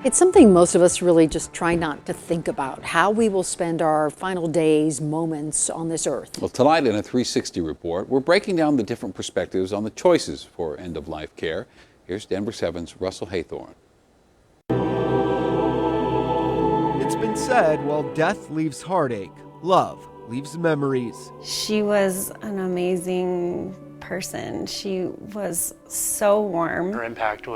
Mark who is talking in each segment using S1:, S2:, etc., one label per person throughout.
S1: It's something most of us really just try not to think about, how we will spend our final days, moments on this earth.
S2: Well, tonight in a 360 report, we're breaking down the different perspectives on the choices for end-of-life care. Here's Denver 7's Russell Haythorne.
S3: It's been said, while death leaves heartache, love leaves memories.
S4: She was an amazing person. She was so warm.
S5: Her impact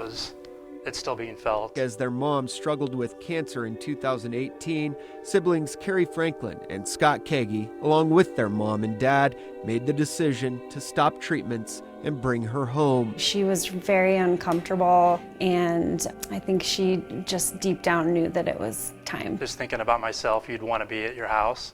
S5: it's still being felt.
S3: As their mom struggled with cancer in 2018, siblings Carrie Franklin and Scott Kagi, along with their mom and dad, made the decision to stop treatments and bring her home.
S4: She was very uncomfortable, and I think she just deep down knew that it was time.
S5: Just thinking about myself, you'd want to be at your house.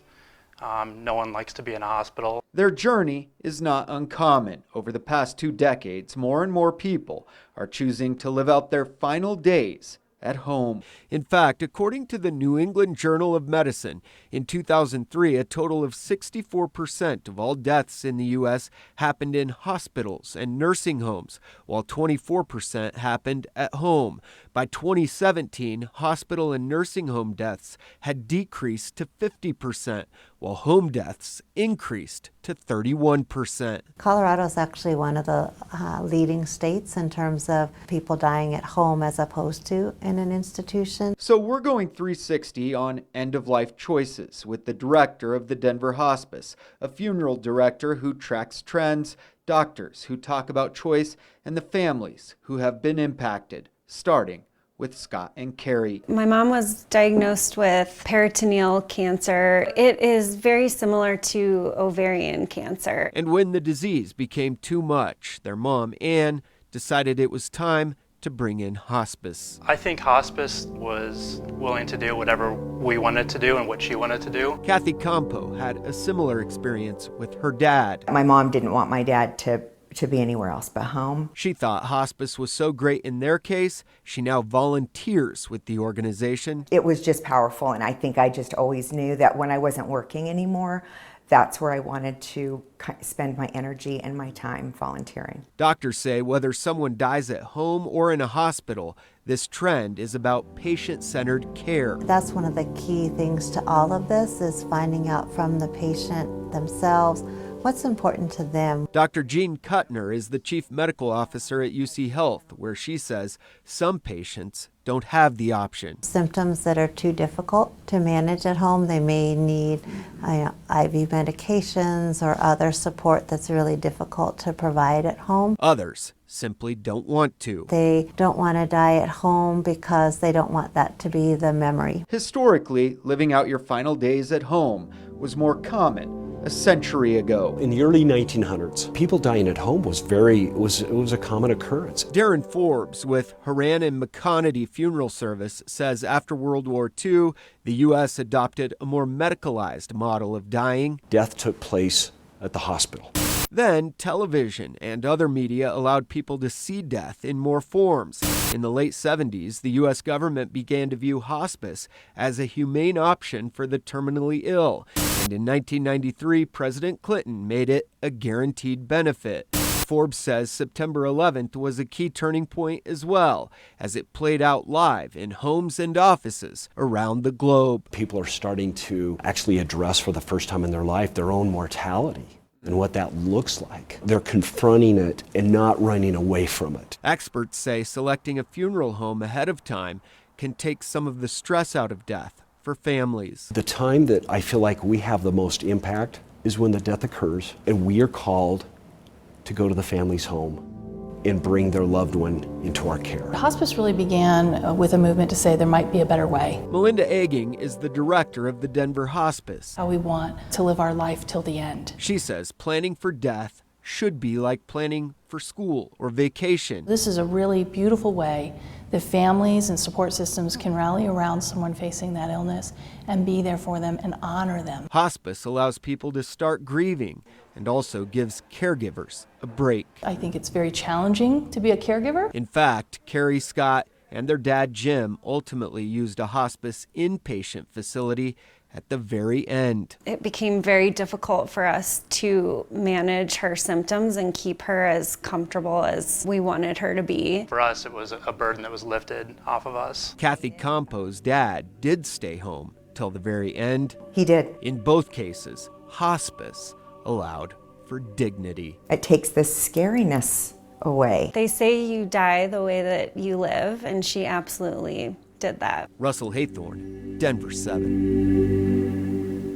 S5: No one likes to be in a hospital.
S6: Their journey is not uncommon. Over the past 2 decades, more and more people are choosing to live out their final days at home.
S3: In fact, according to the New England Journal of Medicine, in 2003, a total of 64% of all deaths in the U.S. happened in hospitals and nursing homes, while 24% happened at home. By 2017, hospital and nursing home deaths had decreased to 50%, while home deaths increased to 31%.
S7: Colorado is actually one of the leading states in terms of people dying at home as opposed to in an institution.
S6: So we're going 360 on end-of-life choices with the director of the Denver Hospice, a funeral director who tracks trends, doctors who talk about choice, and the families who have been impacted, starting with Scott and Carrie.
S4: My mom was diagnosed with peritoneal cancer. It is very similar to ovarian cancer.
S3: And when the disease became too much, their mom, Ann, decided it was time to bring in hospice.
S5: I think hospice was willing to do whatever we wanted to do and what she wanted to do.
S3: Kathy Campo had a similar experience with her dad.
S8: My mom didn't want my dad to be anywhere else but home.
S3: She thought hospice was so great in their case, she now volunteers with the organization.
S8: It was just powerful, and I think I just always knew that when I wasn't working anymore, that's where I wanted to spend my energy and my time volunteering.
S3: Doctors say whether someone dies at home or in a hospital, this trend is about patient-centered care.
S7: That's one of the key things to all of this, is finding out from the patient themselves what's important to them.
S3: Dr. Jean Kuttner is the chief medical officer at UC Health, where she says some patients don't have the option.
S7: Symptoms that are too difficult to manage at home, they may need IV medications or other support that's really difficult to provide at home.
S3: Others simply don't want to.
S7: They don't want to die at home because they don't want that to be the memory.
S6: Historically, living out your final days at home was more common a century ago.
S9: In the early 1900s, people dying at home was a common occurrence.
S3: Darren Forbes with Haran and McConaty Funeral Service says after World War II, the U.S. adopted a more medicalized model of dying.
S9: Death took place at the hospital.
S3: Then, television and other media allowed people to see death in more forms. In the late 70s, the U.S. government began to view hospice as a humane option for the terminally ill. And in 1993, President Clinton made it a guaranteed benefit. Forbes says September 11th was a key turning point as well, as it played out live in homes and offices around the globe.
S9: People are starting to actually address for the first time in their life their own mortality and what that looks like. They're confronting it and not running away from it.
S3: Experts say selecting a funeral home ahead of time can take some of the stress out of death for families.
S9: The time that I feel like we have the most impact is when the death occurs and we are called to go to the family's home and bring their loved one into our care.
S10: Hospice really began with a movement to say there might be a better way.
S3: Melinda Egging is the director of the Denver Hospice.
S10: How we want to live our life till the end.
S3: She says planning for death should be like planning for school or vacation.
S10: This is a really beautiful way that families and support systems can rally around someone facing that illness and be there for them and honor them.
S3: Hospice allows people to start grieving and also gives caregivers a break.
S10: I think it's very challenging to be a caregiver.
S3: In fact, Carrie, Scott, and their dad Jim ultimately used a hospice inpatient facility at the very end.
S4: It became very difficult for us to manage her symptoms and keep her as comfortable as we wanted her to be.
S5: For us, it was a burden that was lifted off of us.
S3: Kathy Campo's dad did stay home till the very end.
S8: He did.
S3: In both cases, hospice allowed for dignity.
S8: It takes the scariness away.
S4: They say you die the way that you live, and she absolutely did that.
S3: Russell Haythorne, Denver 7.